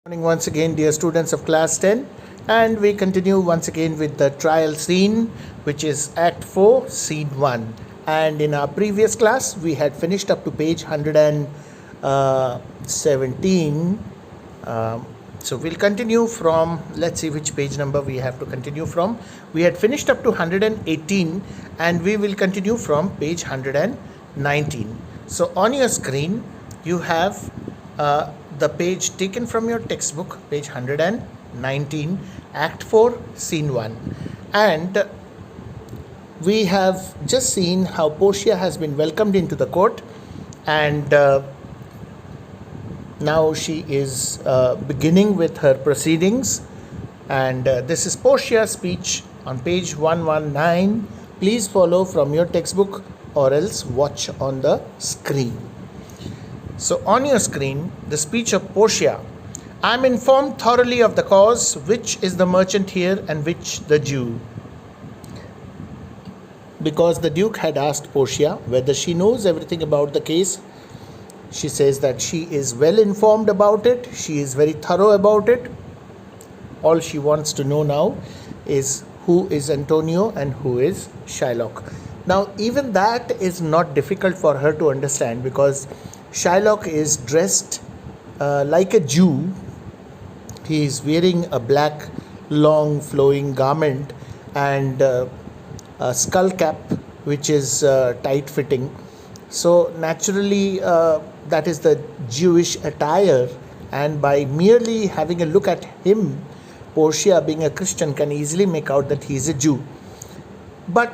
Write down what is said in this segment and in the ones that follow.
Morning once again, dear students of class 10, and we continue once again with the trial scene, which is Act 4, Scene 1. And in our previous class, we had finished up to page 117. So we'll continue from, let's see which page number we have to continue from. We had finished up to 118, and we will continue from page 119. So on your screen, you have the page taken from your textbook, page 119, Act 4, Scene 1. And we have just seen how Portia has been welcomed into the court, and now she is beginning with her proceedings. And this is Portia's speech on page 119. Please follow from your textbook or else watch on the screen. So on your screen, the speech of Portia. I am informed thoroughly of the cause, which is the merchant here and which the Jew. Because the Duke had asked Portia whether she knows everything about the case. She says that she is well informed about it. She is very thorough about it. All she wants to know now is who is Antonio and who is Shylock. Now, even that is not difficult for her to understand, because Shylock is dressed like a Jew. He is wearing a black, long, flowing garment and a skull cap, which is tight-fitting. So naturally, that is the Jewish attire, and by merely having a look at him, Portia, being a Christian, can easily make out that he is a Jew. But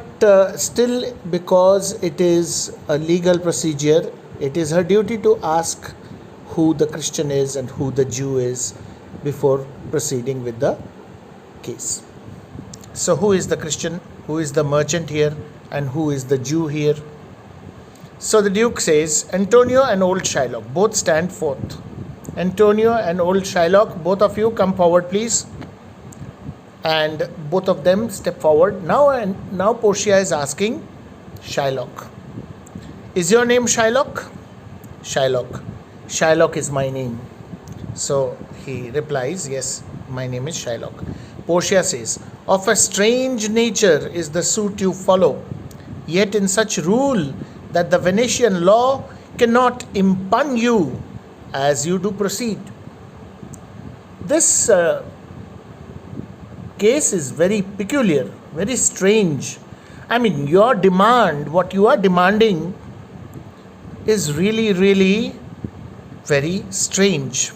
still, because it is a legal procedure, it is her duty to ask who the Christian is and who the Jew is before proceeding with the case. So who is the Christian, who is the merchant here, and who is the Jew here? So the Duke says, Antonio and old Shylock, both stand forth. Antonio and old Shylock, both of you come forward, please. And both of them step forward. Now Portia is asking Shylock, is your name Shylock? Shylock. Shylock is my name. So he replies, yes, my name is Shylock. Portia says, of a strange nature is the suit you follow, yet in such rule that the Venetian law cannot impugn you as you do proceed. This case is very peculiar, very strange. I mean, your demand, what you are demanding, is really very strange.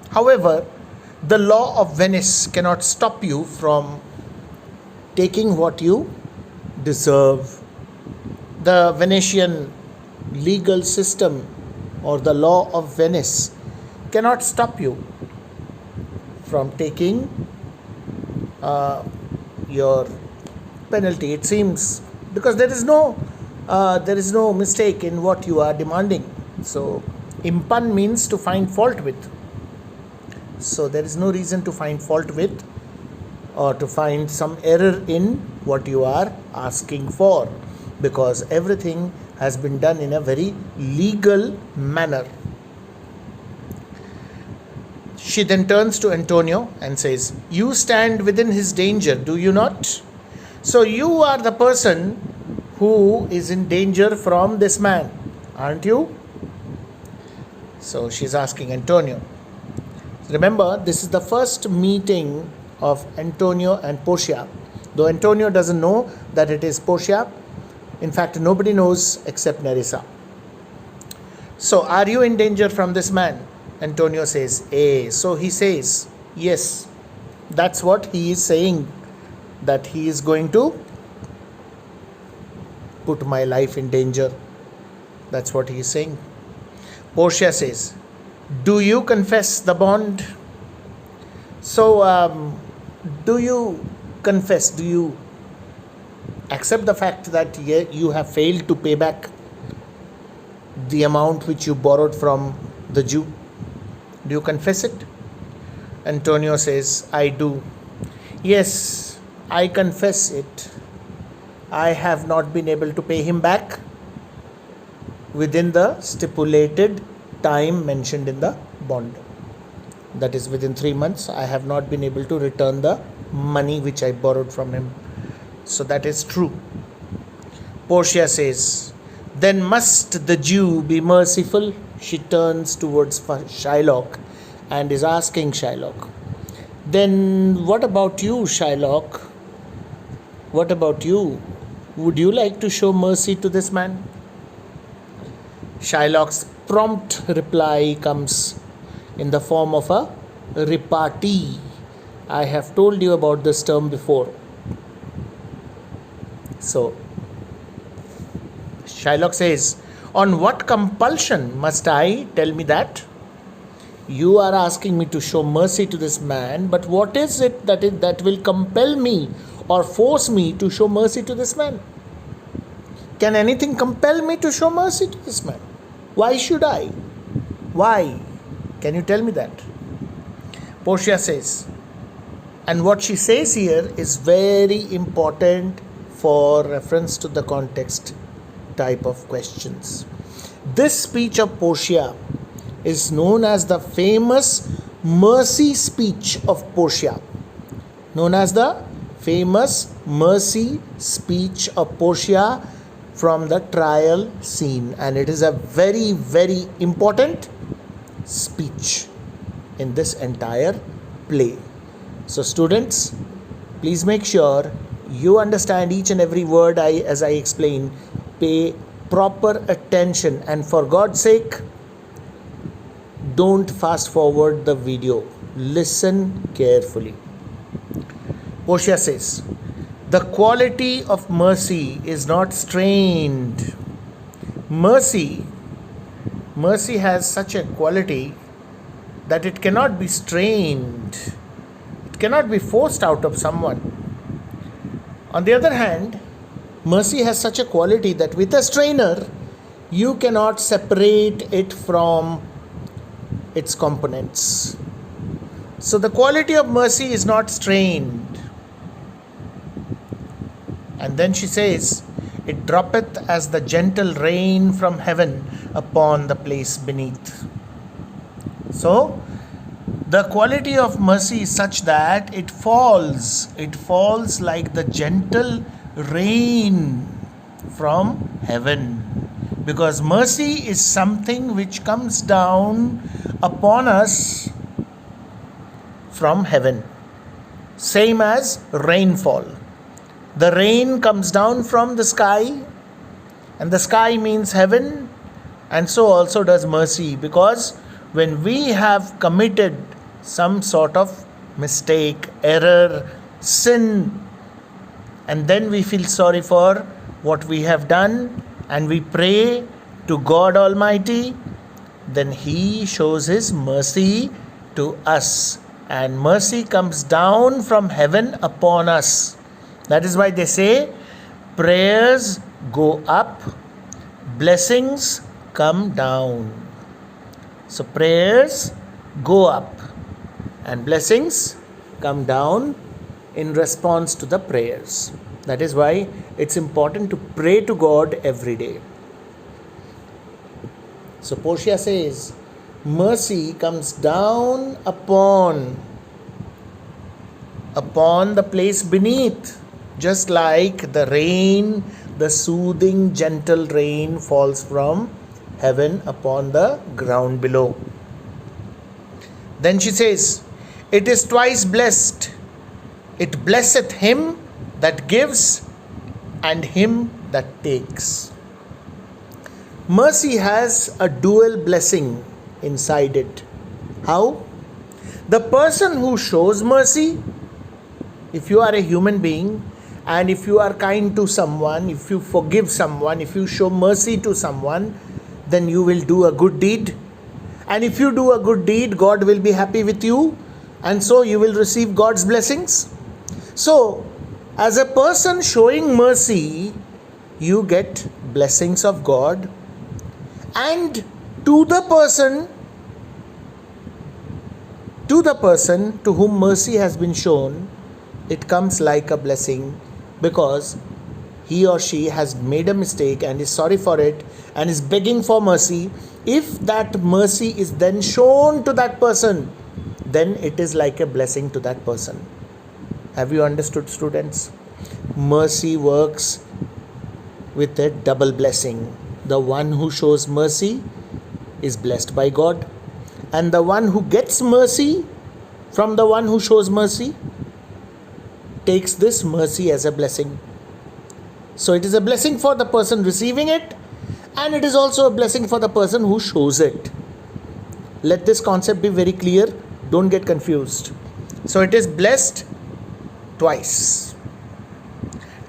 However, the law of Venice cannot stop you from taking what you deserve. The Venetian legal system or the law of Venice cannot stop you from taking your penalty, it seems, because there is no mistake in what you are demanding. So impugn means to find fault with. So there is no reason to find fault with or to find some error in what you are asking for, because everything has been done in a very legal manner. She then turns to Antonio and says, you stand within his danger, do you not? So you are the person who is in danger from this man, aren't you? So she's asking Antonio. Remember, this is the first meeting of Antonio and Portia. Though Antonio doesn't know that it is Portia. In fact, nobody knows except Nerissa. So, are you in danger from this man? Antonio says, eh. So he says, yes. That's what he is saying, that he is going to put my life in danger. That's what he is saying. Portia says, do you confess the bond? So, do you confess? Do you accept the fact that you have failed to pay back the amount which you borrowed from the Jew? Do you confess it? Antonio says, I do. Yes, I confess it. I have not been able to pay him back within the stipulated time mentioned in the bond. that is within 3 months, I have not been able to return the money which I borrowed from him. So that is true. Portia says, then must the Jew be merciful? She turns towards Shylock and is asking Shylock, then what about you, Shylock? What about you? Would you like to show mercy to this man? Shylock's prompt reply comes in the form of a repartee. I have told you about this term before. So, Shylock says, on what compulsion must I? Tell me that. You are asking me to show mercy to this man, but what is it that will compel me or force me to show mercy to this man? Can anything compel me to show mercy to this man? Why should I? Why? Can you tell me that? Portia says, and what she says here is very important for reference to the context type of questions. This speech of Portia is known as the famous mercy speech of Portia. Known as the famous mercy speech of Portia from the trial scene. And it is a very, very important speech in this entire play. So students, please make sure you understand each and every word as I explain. Pay proper attention, and for God's sake, don't fast forward the video. Listen carefully. Portia says, the quality of mercy is not strained. Mercy has such a quality that it cannot be strained. It cannot be forced out of someone. On the other hand, mercy has such a quality that with a strainer, you cannot separate it from its components. So the quality of mercy is not strained. And then she says, it droppeth as the gentle rain from heaven upon the place beneath. So the quality of mercy is such that it falls like the gentle rain from heaven. Because mercy is something which comes down upon us from heaven. Same as rainfall. The rain comes down from the sky, and the sky means heaven, and so also does mercy. Because when we have committed some sort of mistake, error, sin, and then we feel sorry for what we have done, and we pray to God Almighty, then He shows His mercy to us. And mercy comes down from heaven upon us. That is why they say, prayers go up, blessings come down. So prayers go up and blessings come down in response to the prayers. That is why it's important to pray to God every day. So Portia says, mercy comes down upon the place beneath, just like the rain, the soothing, gentle rain falls from heaven upon the ground below. Then she says, it is twice blessed. It blesseth him that gives and him that takes. Mercy has a dual blessing inside it. How? The person who shows mercy, if you are a human being, and if you are kind to someone, if you forgive someone, if you show mercy to someone, then you will do a good deed. And if you do a good deed, God will be happy with you, and so you will receive God's blessings. So, as a person showing mercy, you get blessings of God. And to the person to whom mercy has been shown, it comes like a blessing, because he or she has made a mistake and is sorry for it and is begging for mercy. If that mercy is then shown to that person, then it is like a blessing to that person. Have you understood, students? Mercy works with a double blessing. The one who shows mercy is blessed by God, and the one who gets mercy from the one who shows mercy takes this mercy as a blessing. So it is a blessing for the person receiving it, and it is also a blessing for the person who shows it. Let this concept be very clear. Don't get confused. So it is blessed twice.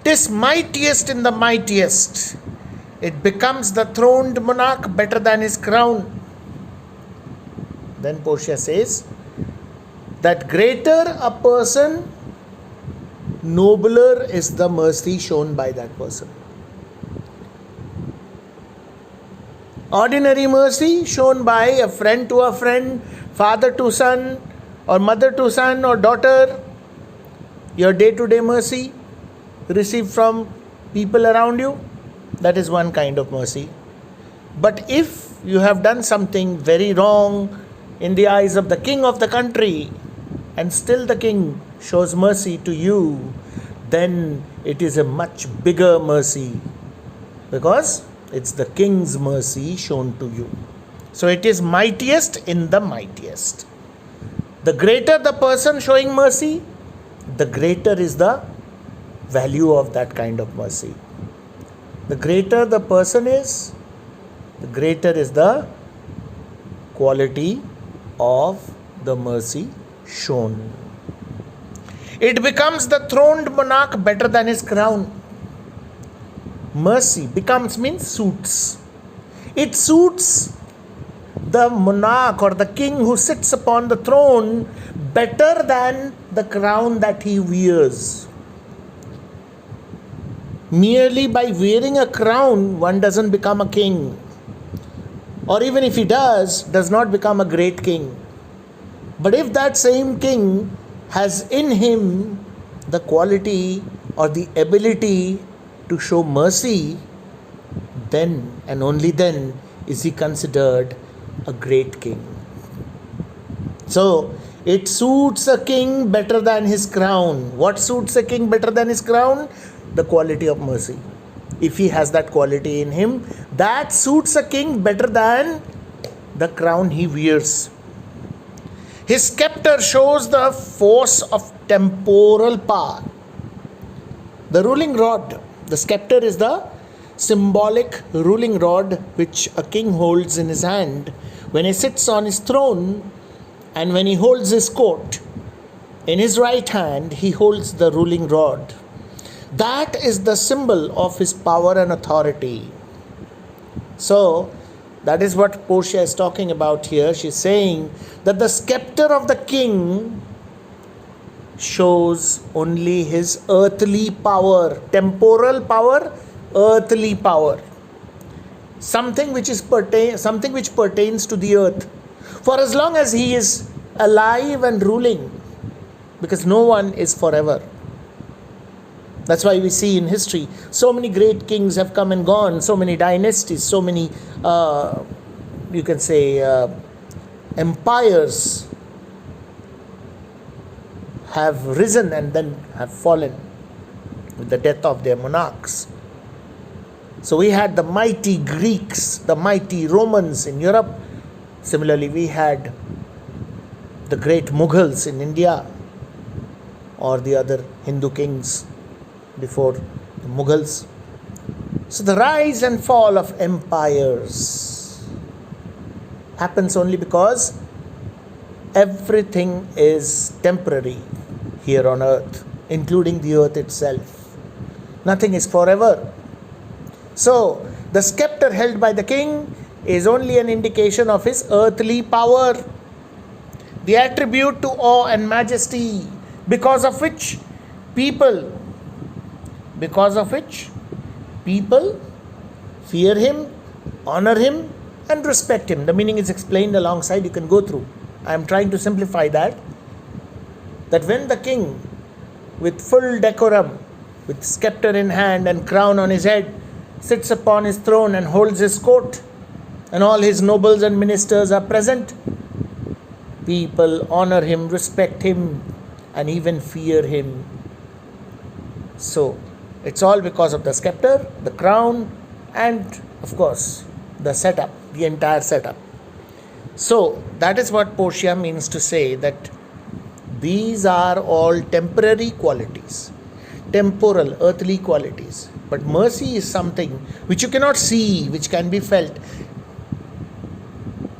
'Tis mightiest in the mightiest. It becomes the throned monarch better than his crown. Then Portia says that greater a person, nobler is the mercy shown by that person. Ordinary mercy shown by a friend to a friend, father to son, or mother to son or daughter, your day-to-day mercy received from people around you, that is one kind of mercy. But if you have done something very wrong in the eyes of the king of the country, and still the king shows mercy to you, then it is a much bigger mercy, because it's the king's mercy shown to you. So it is mightiest in the mightiest. The greater the person showing mercy, the greater is the value of that kind of mercy. The greater the person is, the greater is the quality of the mercy shown. It becomes the throned monarch better than his crown. Mercy becomes means suits. It suits the monarch or the king who sits upon the throne better than the crown that he wears. Merely by wearing a crown, one doesn't become a king. Or even if he does not become a great king. But if that same king has in him the quality or the ability to show mercy, then and only then is he considered a great king. So, it suits a king better than his crown. What suits a king better than his crown? The quality of mercy. If he has that quality in him, that suits a king better than the crown he wears. His scepter shows the force of temporal power. The ruling rod, the scepter is the symbolic ruling rod which a king holds in his hand when he sits on his throne, and when he holds his coat. In his right hand, he holds the ruling rod. That is the symbol of his power and authority. So, that is what Portia is talking about here. She's saying that the scepter of the king shows only his earthly power, temporal power, earthly power. Something which pertains to the earth. For as long as he is alive and ruling, because no one is forever. That's why we see in history so many great kings have come and gone, so many dynasties, so many, you can say, empires have risen and then have fallen with the death of their monarchs. So we had the mighty Greeks, the mighty Romans in Europe. Similarly, we had the great Mughals in India, or the other Hindu kings before the Mughals. So the rise and fall of empires happens only because everything is temporary here on earth, including the earth itself. Nothing is forever. So the scepter held by the king is only an indication of his earthly power, the attribute to awe and majesty, because of which people fear him, honor him, and respect him. The meaning is explained alongside, you can go through. I am trying to simplify that when the king, with full decorum, with scepter in hand and crown on his head, sits upon his throne and holds his court, and all his nobles and ministers are present, People honor him, respect him, and even fear him. So, it's all because of the scepter, the crown, and of course, the setup, the entire setup. So, that is what Portia means to say, that these are all temporary qualities, temporal, earthly qualities. But mercy is something which you cannot see, which can be felt.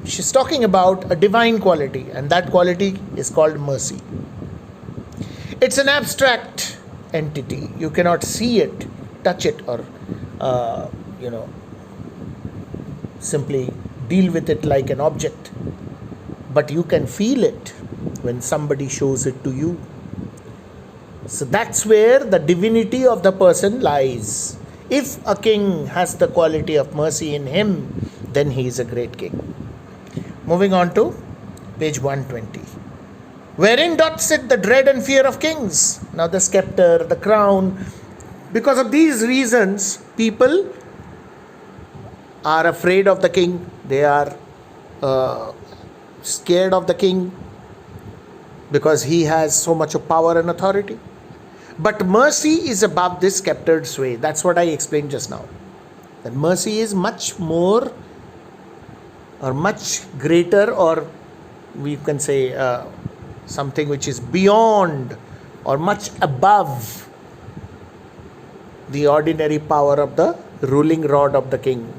She's talking about a divine quality, and that quality is called mercy. It's an abstract entity. You cannot see it, touch it, or simply deal with it like an object. But you can feel it when somebody shows it to you. So that's where the divinity of the person lies. If a king has the quality of mercy in him, then he is a great king. Moving on to page 120. Wherein doth sit the dread and fear of kings? Now the scepter, the crown. Because of these reasons, people are afraid of the king. They are scared of the king because he has so much of power and authority. But mercy is above this sceptered sway. That's what I explained just now. That mercy is much more or much greater, or we can say something which is beyond or much above the ordinary power of the ruling rod of the king.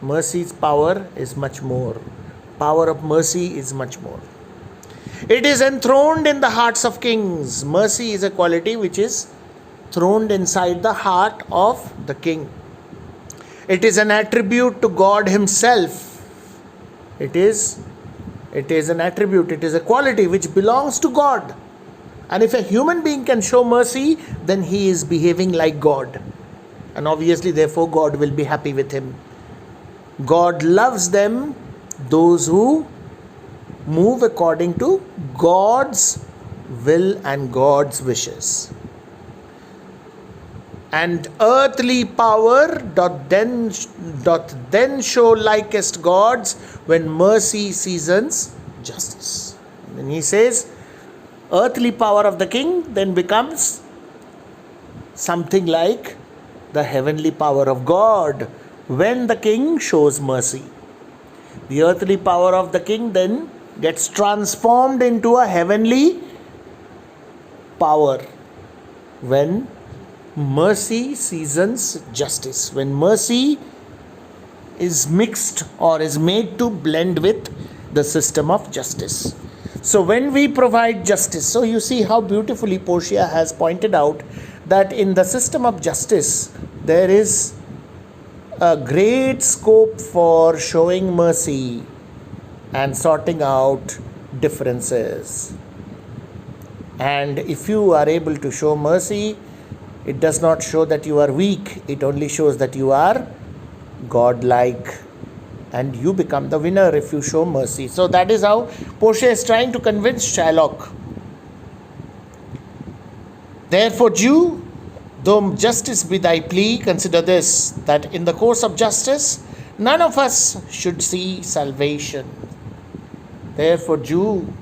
Mercy's power is much more. Power of mercy is much more. It is enthroned in the hearts of kings. Mercy is a quality which is throned inside the heart of the king. It is an attribute to God himself. It is an attribute, it is a quality which belongs to God. And if a human being can show mercy, then he is behaving like God. And obviously, therefore, God will be happy with him. God loves them, those who move according to God's will and God's wishes. And earthly power doth then show likest gods when mercy seasons justice. And he says, earthly power of the king then becomes something like the heavenly power of God when the king shows mercy. The earthly power of the king then gets transformed into a heavenly power when mercy seasons justice, when mercy is mixed or is made to blend with the system of justice. So when we provide justice, so you see how beautifully Portia has pointed out that in the system of justice there is a great scope for showing mercy and sorting out differences. And if you are able to show mercy, it does not show that you are weak. It only shows that you are God-like. And you become the winner if you show mercy. So that is how Portia is trying to convince Shylock. Therefore, Jew, though justice be thy plea, consider this, that in the course of justice, none of us should see salvation. Therefore, Jew,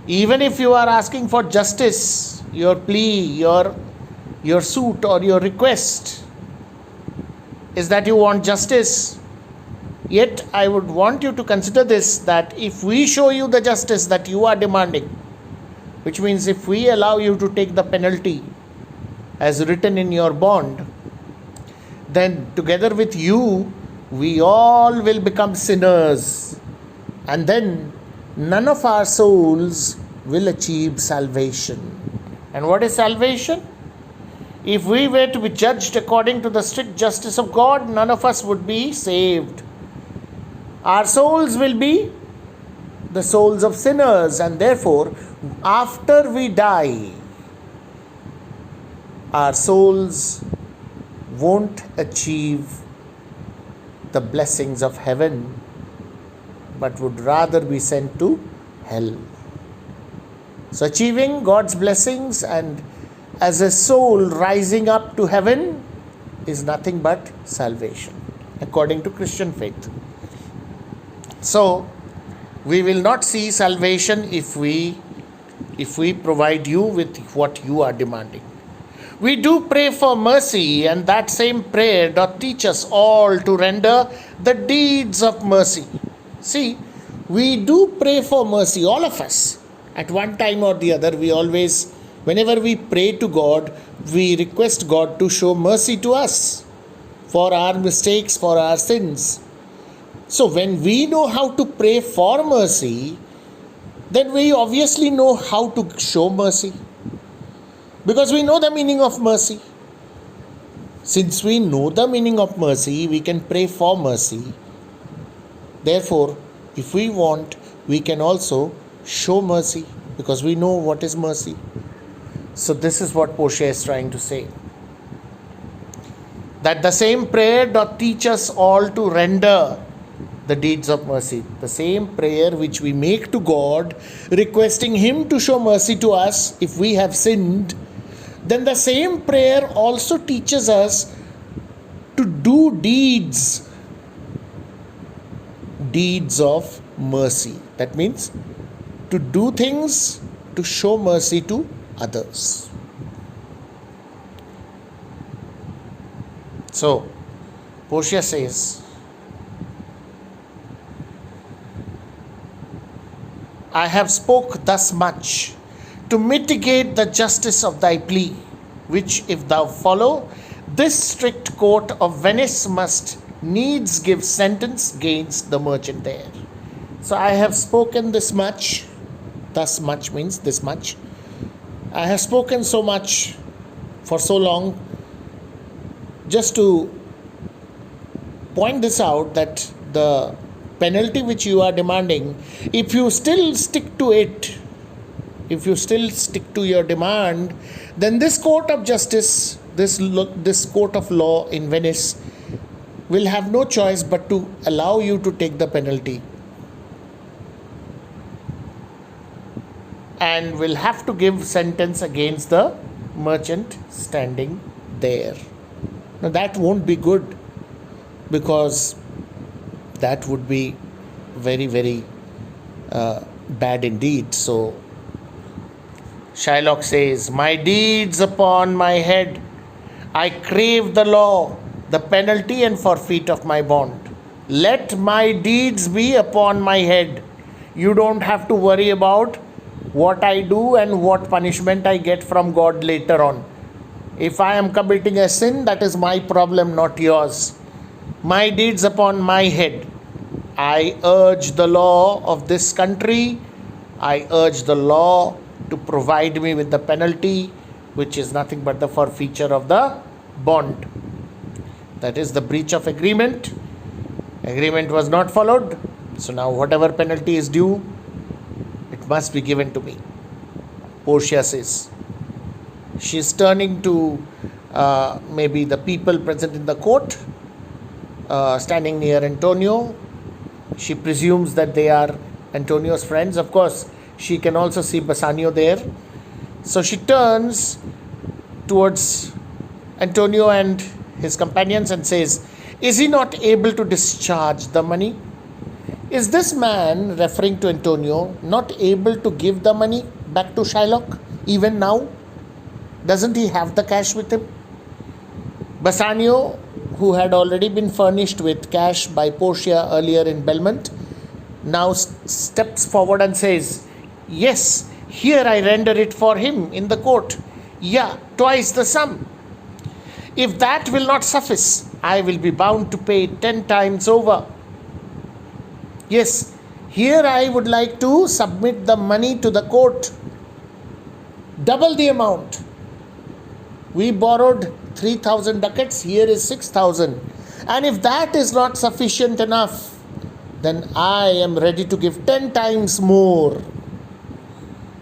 even if you are asking for justice, your plea, your suit or your request is that you want justice, yet I would want you to consider this, that if we show you the justice that you are demanding, which means if we allow you to take the penalty as written in your bond, then together with you, we all will become sinners. And then none of our souls will achieve salvation. And what is salvation? If we were to be judged according to the strict justice of God, none of us would be saved. Our souls will be the souls of sinners, and therefore, after we die, our souls won't achieve the blessings of heaven, but would rather be sent to hell. So achieving God's blessings and as a soul rising up to heaven is nothing but salvation, according to Christian faith. So We will not see salvation if we provide you with what you are demanding. We do pray for mercy, and that same prayer doth teach us all to render the deeds of mercy. See, we do pray for mercy, all of us. At one time or the other, we always, whenever we pray to God, we request God to show mercy to us for our mistakes, for our sins. So when we know how to pray for mercy, then we obviously know how to show mercy. Because we know the meaning of mercy. Since we know the meaning of mercy, we can pray for mercy. Therefore, if we want, we can also show mercy because we know what is mercy. So this is what Portia is trying to say. That the same prayer doth teach us all to render the deeds of mercy. The same prayer which we make to God, requesting Him to show mercy to us if we have sinned, then the same prayer also teaches us to do deeds of mercy. That means to do things to show mercy to others. So, Portia says, I have spoke thus much to mitigate the justice of thy plea, which if thou follow, this strict court of Venice must needs give sentence against the merchant there. So I have spoken this much. Thus much means this much. I have spoken so much for so long just to point this out, that the penalty which you are demanding, if you still stick to it, if you still stick to your demand, then this court of justice, this court of law in Venice will have no choice but to allow you to take the penalty, and will have to give sentence against the merchant standing there. Now that won't be good, because that would be very, very bad indeed. So Shylock says, my deeds upon my head, I crave the law, the penalty and forfeit of my bond. Let my deeds be upon my head. You don't have to worry about what I do and what punishment I get from God later on. If I am committing a sin, that is my problem, not yours. My deeds upon my head. I urge the law of this country. I urge the law to provide me with the penalty, which is nothing but the forfeiture of the bond. That is the breach of agreement. Agreement was not followed. So now whatever penalty is due, it must be given to me. Portia says. She is turning to maybe the people present in the court, standing near Antonio. She presumes that they are Antonio's friends. Of course, she can also see Bassanio there. So she turns towards Antonio and his companions and says, is he not able to discharge the money? Is this man, referring to Antonio, not able to give the money back to Shylock even now? Doesn't he have the cash with him? Bassanio, who had already been furnished with cash by Portia earlier in Belmont, now steps forward and says, yes, here I render it for him in the court. Yeah, twice the sum. If that will not suffice, I will be bound to pay 10 times over. Yes, here I would like to submit the money to the court. Double the amount. We borrowed 3,000 ducats, here is 6,000. And if that is not sufficient enough, then I am ready to give 10 times more.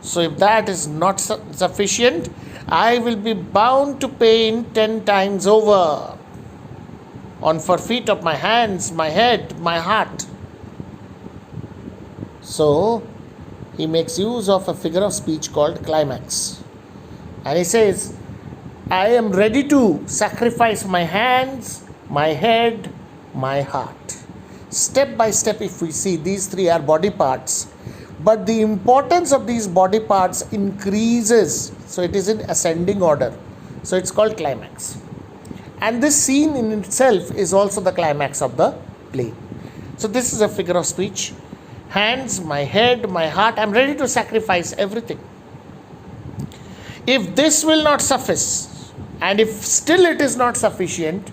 So if that is not sufficient, I will be bound to pay in 10 times over, on forfeit of my hands, my head, my heart. So he makes use of a figure of speech called climax. And he says, I am ready to sacrifice my hands, my head, my heart. Step by step, if we see, these three are body parts, but the importance of these body parts increases. So it is in ascending order. So it's called climax. And this scene in itself is also the climax of the play. So this is a figure of speech. Hands, my head, my heart, I'm ready to sacrifice everything. If this will not suffice, and if still it is not sufficient,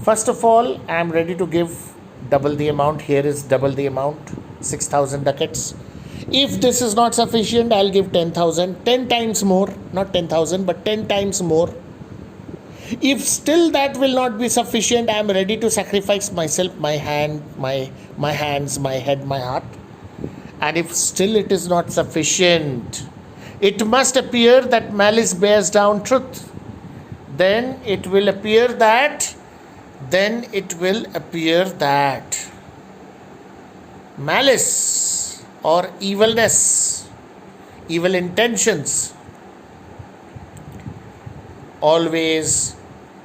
first of all, I am ready to give double the amount. Here is double the amount, 6,000 ducats. If this is not sufficient, I'll give 10,000, 10 times more, not 10,000, but 10 times more. If still that will not be sufficient, I am ready to sacrifice myself, my hand, my hands, my head, my heart. And if still it is not sufficient, it must appear that malice bears down truth. Then it will appear that malice or evilness, evil intentions, always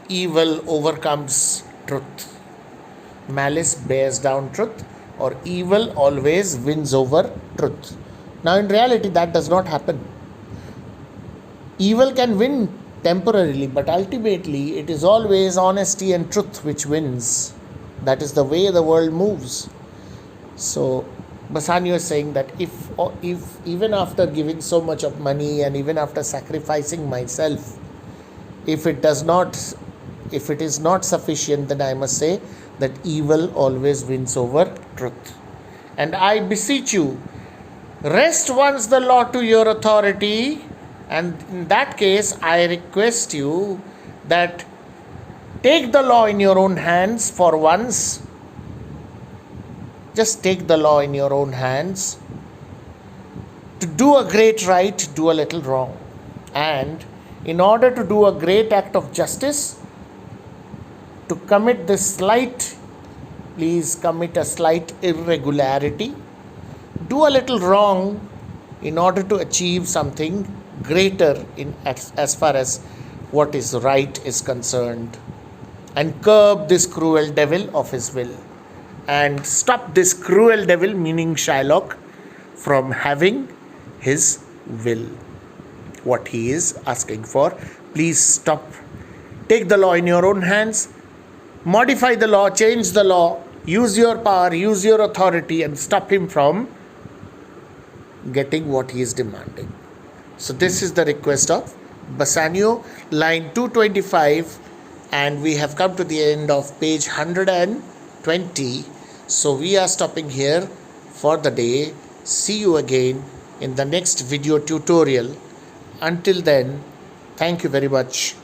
evil overcomes truth. Malice bears down truth, or evil always wins over truth. Now in reality that does not happen. Evil can win temporarily, but ultimately it is always honesty and truth which wins. That is the way the world moves. So Bassanio is saying that if even after giving so much of money and even after sacrificing myself, if it is not sufficient, then I must say that evil always wins over truth. And I beseech you, rest once the law to your authority, and in that case I request you that take the law in your own hands for once. Just take the law in your own hands. To do a great right, do a little wrong. And in order to do a great act of justice, to commit this slight, please commit a slight irregularity. Do a little wrong in order to achieve something greater as far as what is right is concerned. And curb this cruel devil of his will. And stop this cruel devil, meaning Shylock, from having his will. What he is asking for, please stop. Take the law in your own hands. Modify the law, change the law. Use your power, use your authority, and stop him from getting what he is demanding. So this is the request of Bassanio, line 225, and we have come to the end of page 120. So we are stopping here for the day. See you again in the next video tutorial. Until then, thank you very much.